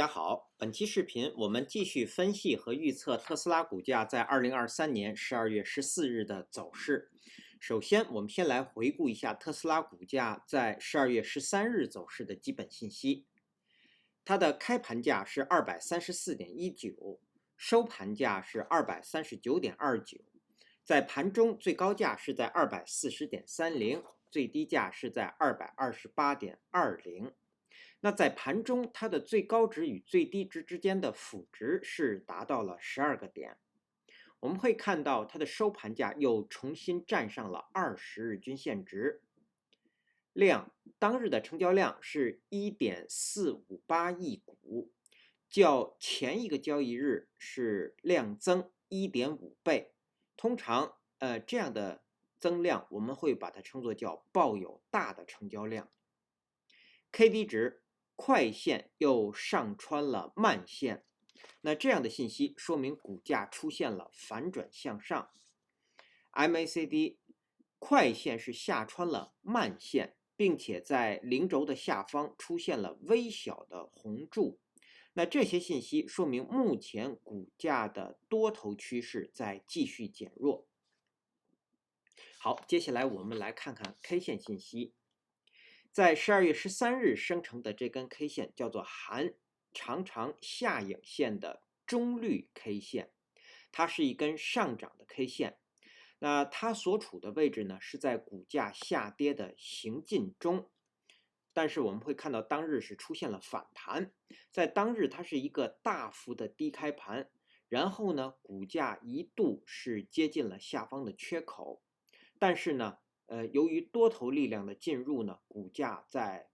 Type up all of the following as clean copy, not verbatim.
大家好，本期视频我们继续分析和预测特斯拉股价在2023年12月14日的走势。首先，我们先来回顾一下特斯拉股价在12月13日走势的基本信息。它的开盘价是234.19，收盘价是239.29，在盘中最高价是在240.30，最低价是在228.20。那在盘中，它的最高值与最低值之间的负值是达到了12个点。我们会看到它的收盘价又重新站上了20日均线值。当日的成交量是 1.458 亿股，较前一个交易日是量增 1.5 倍。通常这样的增量我们会把它称作叫抱有大的成交量。KD 值快线又上穿了慢线，那这样的信息说明股价出现了反转向上。MACD 快线是下穿了慢线，并且在零轴的下方出现了微小的红柱，那这些信息说明目前股价的多头趋势在继续减弱。好，接下来我们来看看 K 线信息。在12月13日生成的这根 K 线叫做含长长下影线的中绿 K 线，它是一根上涨的 K 线。那它所处的位置呢，是在股价下跌的行进中，但是我们会看到当日是出现了反弹，在当日它是一个大幅的低开盘，然后呢，股价一度是接近了下方的缺口，但是呢，由于多头力量的进入呢，股价在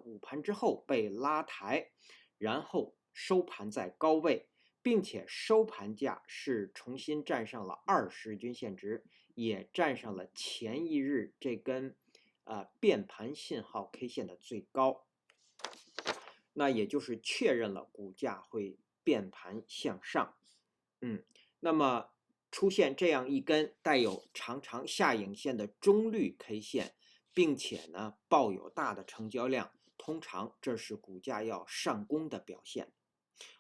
午盘之后被拉抬，然后收盘在高位，并且收盘价是重新站上了20日均线值，也站上了前一日这根变盘信号 K 线的最高，那也就是确认了股价会变盘向上。那么出现这样一根带有长长下影线的中绿 K 线，并且呢抱有大的成交量，通常这是股价要上攻的表现。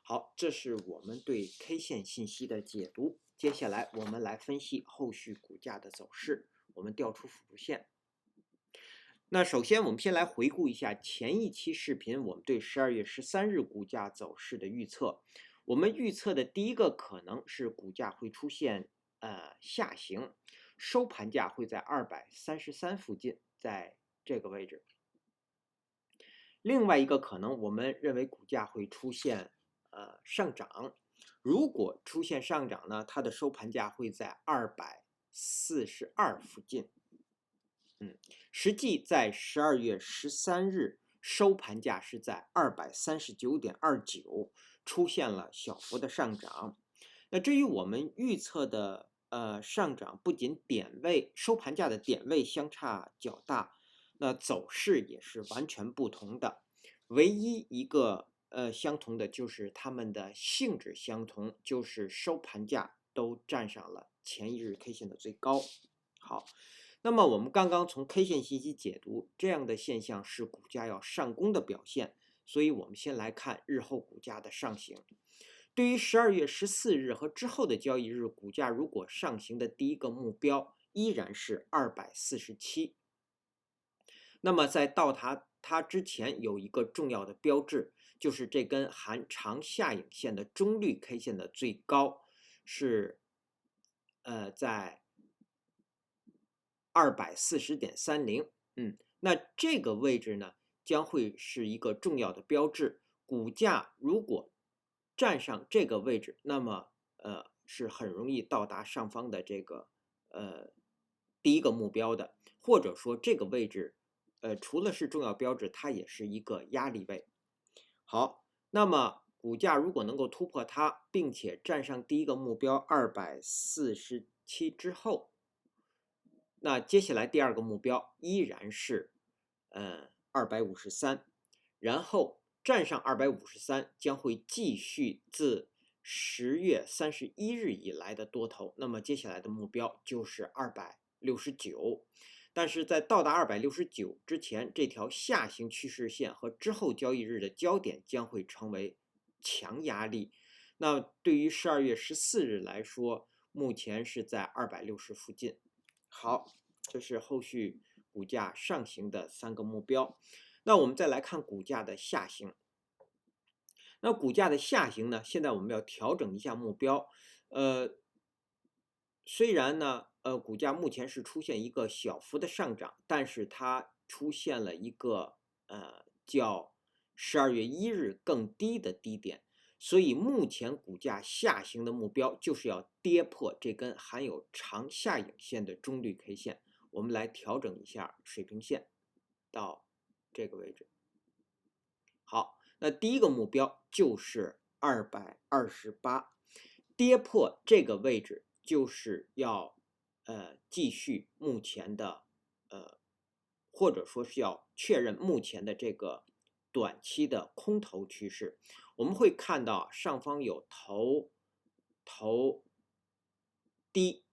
好，这是我们对 K 线信息的解读。接下来我们来分析后续股价的走势。我们调出辅助线。那首先我们先来回顾一下前一期视频我们对12月13日股价走势的预测。我们预测的第一个可能是股价会出现下行，收盘价会在233附近，在这个位置。另外一个可能，我们认为股价会出现上涨。如果出现上涨呢，它的收盘价会在242附近。实际在12月13日收盘价是在239.29，出现了小幅的上涨。那至于我们预测的上涨，不仅点位收盘价的点位相差较大，那走势也是完全不同的。唯一一个相同的就是它们的性质相同，就是收盘价都站上了前一日 K 线的最高。好，那么我们刚刚从 K 线信息解读，这样的现象是股价要上攻的表现，所以我们先来看日后股价的上行。对于12月14日和之后的交易日，股价如果上行的第一个目标依然是247。那么在到达它之前有一个重要的标志，就是这根含长下影线的中绿 K 线的最高是在240.30。那这个位置呢将会是一个重要的标志。股价如果站上这个位置，那么是很容易到达上方的这个第一个目标的，或者说这个位置除了是重要标志，它也是一个压力位。好，那么股价如果能够突破它，并且站上第一个目标247之后，那接下来第二个目标依然是253，然后站上253将会继续自10月31日以来的多头，那么接下来的目标就是269。但是在到达269之前，这条下行趋势线和之后交易日的焦点将会成为强压力。那对于12月14日来说，目前是在260附近。好，这是后续股价上行的3个目标。那我们再来看股价的下行。那股价的下行呢，现在我们要调整一下目标。虽然呢，股价目前是出现一个小幅的上涨，但是它出现了一个较12月1日更低的低点，所以目前股价下行的目标就是要跌破这根含有长下影线的中绿 K 线。我们来调整一下水平线到这个位置。好，那第一个目标就是228，跌破这个位置就是要继续目前的或者说是要确认目前的这个短期的空头趋势。我们会看到上方有头低，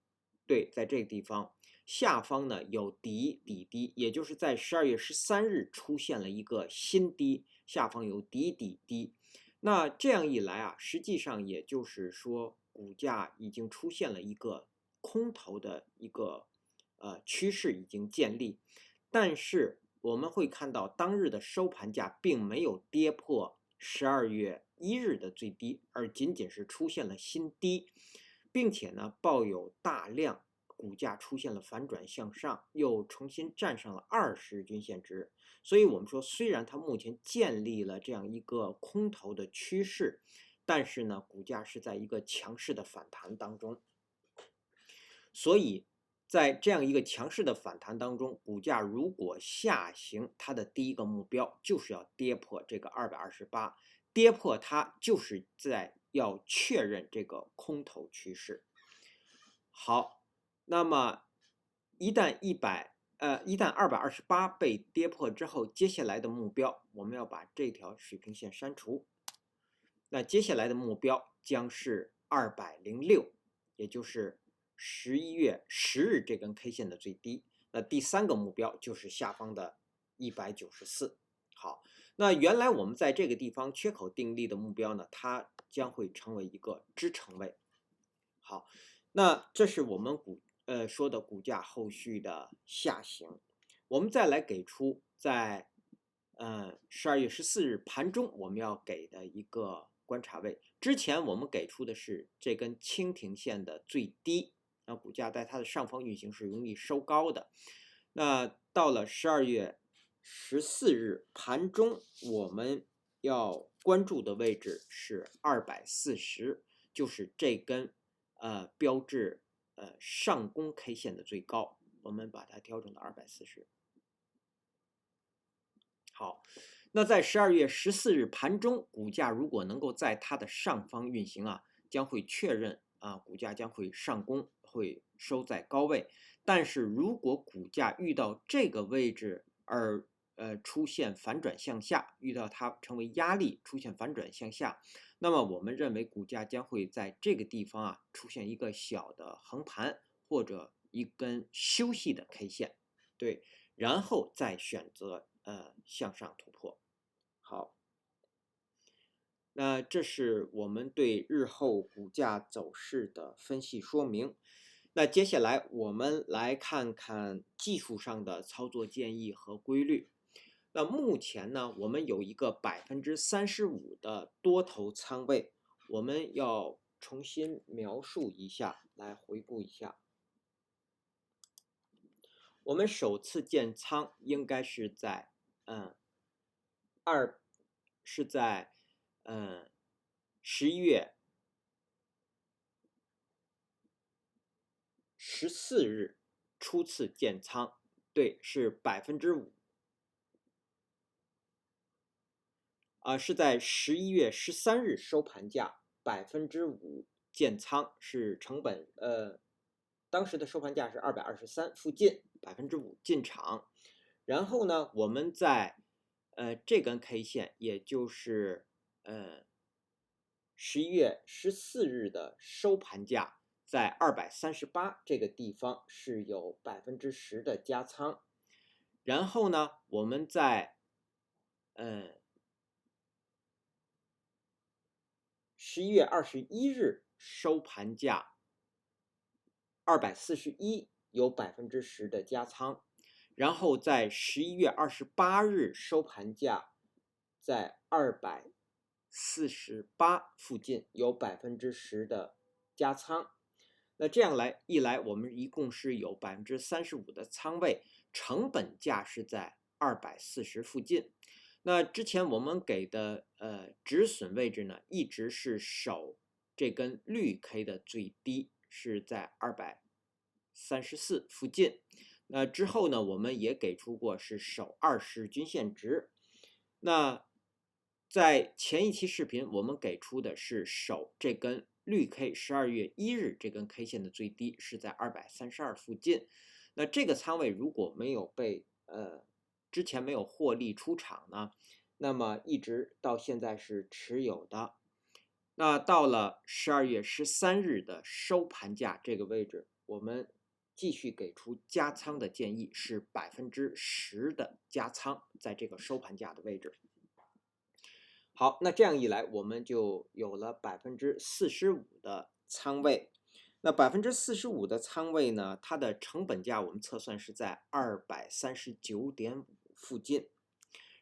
对，在这个地方。下方呢有底低，也就是在12月13日出现了一个新低，下方有底低。那这样一来啊，实际上也就是说，股价已经出现了一个空头的一个趋势已经建立，但是我们会看到当日的收盘价并没有跌破12月1日的最低，而仅仅是出现了新低，并且呢抱有大量。股价出现了反转向上，又重新站上了20日均线值，所以我们说，虽然它目前建立了这样一个空头的趋势，但是呢，股价是在一个强势的反弹当中，所以在这样一个强势的反弹当中，股价如果下行，它的第一个目标就是要跌破这个228，跌破它就是要确认这个空头趋势。好。那么，一旦228被跌破之后，接下来的目标，我们要把这条水平线删除。那接下来的目标将是206，也就是11月10日这根 K 线的最低。那第3个目标就是下方的194。好，那原来我们在这个地方缺口定立的目标呢，它将会成为一个支撑位。好，那这是我们说的股价后续的下行。我们再来给出在12月14日盘中我们要给的一个观察位。之前我们给出的是这根蜻蜓线的最低，那股价在它的上方运行是容易收高的。那到了12月14日盘中，我们要关注的位置是240，就是这根标志上攻 K 线的最高，我们把它调整到240。好，那在12月14日盘中，股价如果能够在它的上方运行啊，将会确认股价将会上攻，会收在高位。但是如果股价遇到这个位置而出现反转向下，遇到它成为压力，出现反转向下，那么我们认为股价将会在这个地方出现一个小的横盘或者一根休息的 K 线，对，然后再选择向上突破。好，那这是我们对日后股价走势的分析说明。那接下来我们来看看技术上的操作建议和规律。那目前呢，我们有一个35%的多头仓位，我们要重新描述一下，来回顾一下。我们首次建仓应该是在11月14日初次建仓，对，是5%。是在11月13日收盘价5%建仓，是成本当时的收盘价是223附近，5%进场。然后呢，我们在这根 K 线，也就是11月14日的收盘价在238这个地方是有10%的加仓。然后呢，我们在11月21日收盘价241有10%的加仓，然后在11月28日收盘价在248附近有10%的加仓。那这样一来，我们一共是有35%的仓位，成本价是在240附近。那之前我们给的止损位置呢，一直是守这根绿 K 的最低是在234附近。那之后呢，我们也给出过是守20日均线值。那在前一期视频我们给出的是守这根绿 K 12月1日这根 K 线的最低是在232附近。那这个仓位如果没有被之前没有获利出场呢，那么一直到现在是持有的。那到了12月13日的收盘价这个位置，我们继续给出加仓的建议，是10%的加仓，在这个收盘价的位置。好，那这样一来，我们就有了45%的仓位。那45%的仓位呢，它的成本价我们测算是在239.5附近。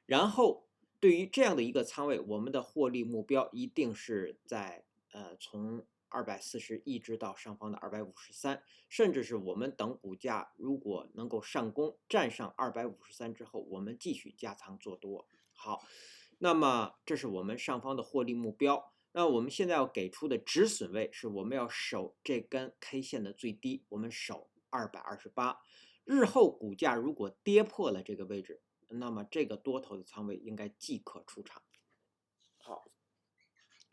然后对于这样的一个仓位，我们的获利目标一定是在从240一直到上方的253，甚至是我们等股价如果能够上攻站上253之后，我们继续加仓做多。好，那么这是我们上方的获利目标。那我们现在要给出的止损位是我们要守这根 K 线的最低，我们守228。日后股价如果跌破了这个位置，那么这个多头的仓位应该即可出场。好，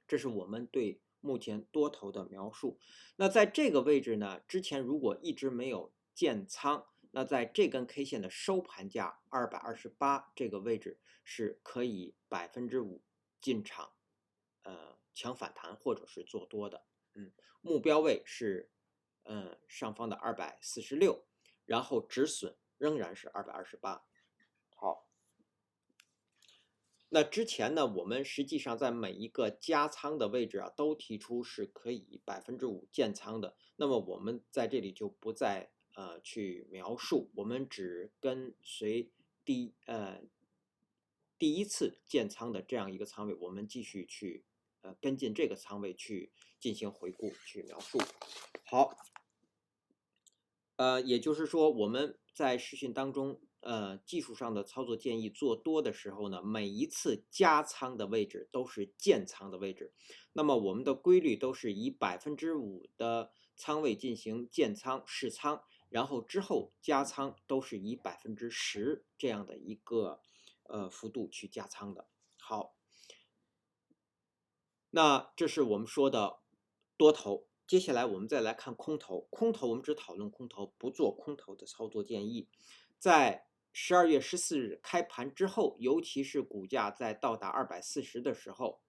这是我们对目前多头的描述。那在这个位置呢，之前如果一直没有建仓，那在这根 K 线的收盘价228这个位置是可以5%进场，抢反弹或者是做多的。目标位是上方的246，然后止损仍然是228。好，那之前呢，我们实际上在每一个加仓的位置啊，都提出是可以5%建仓的。那么我们在这里就不再去描述，我们只跟随第一次建仓的这样一个仓位，我们继续去跟进这个仓位去进行回顾去描述。好，也就是说我们在视频当中。技术上的操作建议做多的时候呢，每一次加仓的位置都是建仓的位置。那么我们的规律都是以5%的仓位进行建仓试仓，然后之后加仓都是以10%这样的一个幅度去加仓的。好，那这是我们说的多头。接下来我们再来看空头。空头我们只讨论空头，不做空头的操作建议。在12月14日开盘之后，尤其是股价在到达240的时候，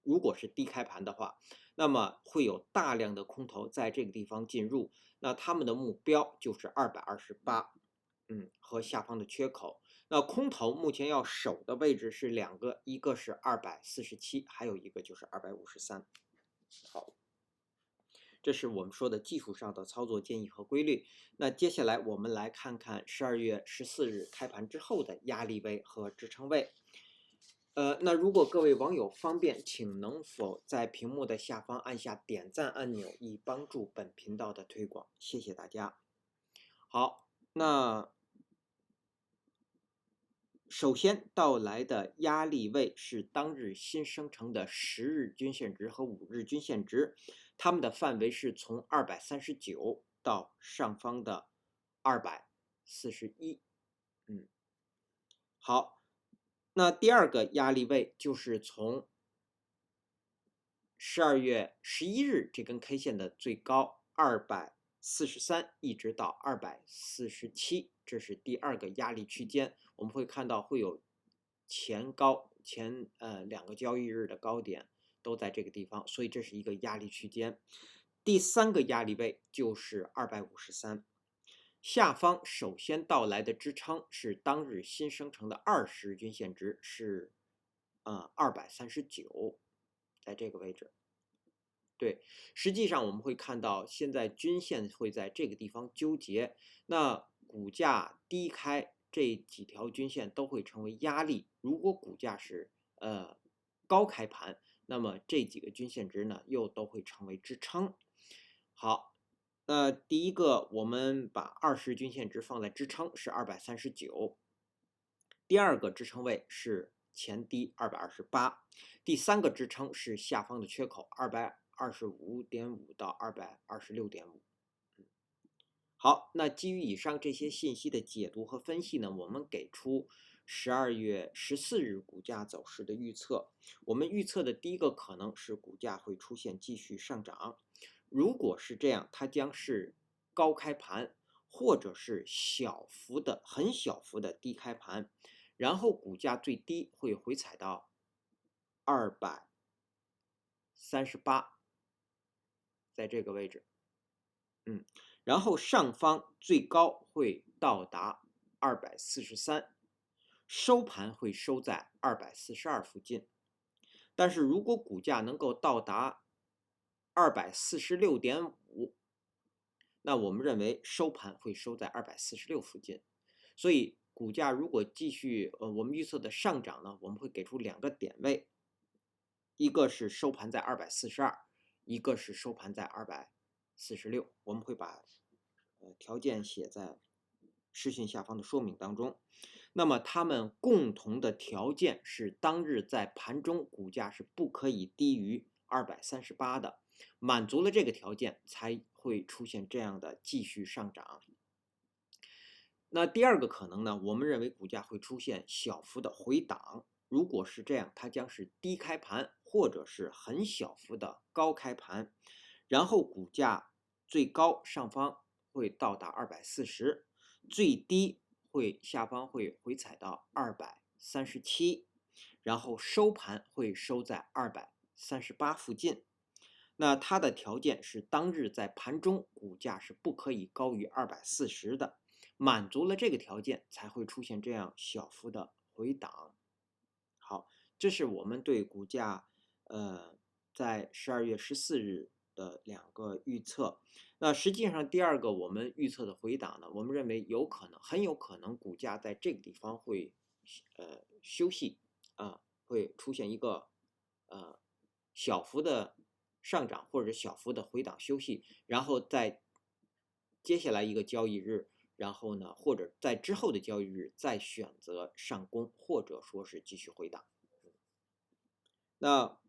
如果是低开盘的话，那么会有大量的空头在这个地方进入，那他们的目标就是228，和下方的缺口。那空头目前要守的位置是两个，一个是247，还有一个就是253。好。这是我们说的技术上的操作建议和规律。那接下来我们来看看12月14日开盘之后的压力位和支撑位。那如果各位网友方便，请能否在屏幕的下方按下点赞按钮，以帮助本频道的推广，谢谢大家。好，那首先到来的压力位是当日新生成的10日均线值和5日均线值，它们的范围是从239到上方的241。好，那第二个压力位就是从12月11日这根 K 线的最高243一直到247，这是第二个压力区间。我们会看到会有前2个交易日的高点都在这个地方，所以这是一个压力区间。第三个压力位就是253，下方首先到来的支撑是当日新生成的20日均线值是239，在这个位置。对，实际上我们会看到，现在均线会在这个地方纠结，那股价低开这几条均线都会成为压力。如果股价是高开盘，那么这几个均线值呢又都会成为支撑。好，第一个我们把20均线值放在支撑是239，第二个支撑位是前低228，第三个支撑是下方的缺口225.5到226.5。好，那基于以上这些信息的解读和分析呢，我们给出12月14日股价走势的预测。我们预测的第一个可能是股价会出现继续上涨，如果是这样，它将是高开盘，或者是很小幅的低开盘，然后股价最低会回踩到238，在这个位置，然后上方最高会到达243，收盘会收在242附近。但是如果股价能够到达246.5，那我们认为收盘会收在246附近。所以股价如果继续我们预测的上涨呢，我们会给出2个点位，一个是收盘在242，一个是收盘在246。我们会把条件写在视频下方的说明当中。那么它们共同的条件是，当日在盘中股价是不可以低于238的，满足了这个条件才会出现这样的继续上涨。那第二个可能呢，我们认为股价会出现小幅的回档，如果是这样，它将是低开盘或者是很小幅的高开盘，然后股价最高上方会到达240，最低下方会回踩到237，然后收盘会收在238附近。那它的条件是，当日在盘中股价是不可以高于240的，满足了这个条件才会出现这样小幅的回档。好，这是我们对股价在12月14日的2个预测。那实际上第二个我们预测的回档呢，我们认为很有可能股价在这个地方会休息会出现一个小幅的上涨或者小幅的回档休息，然后在接下来一个交易日，然后呢，或者在之后的交易日再选择上攻，或者说是继续回档。那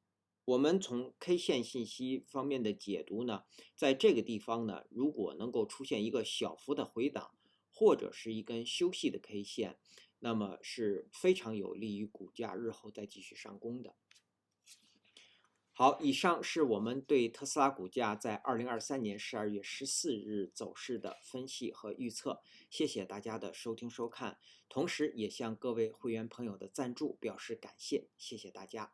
我们从 K 线信息方面的解读呢，在这个地方呢，如果能够出现一个小幅的回档，或者是一根休息的 K 线，那么是非常有利于股价日后再继续上攻的。好，以上是我们对特斯拉股价在2023年12月14日走势的分析和预测。谢谢大家的收听收看，同时也向各位会员朋友的赞助表示感谢，谢谢大家。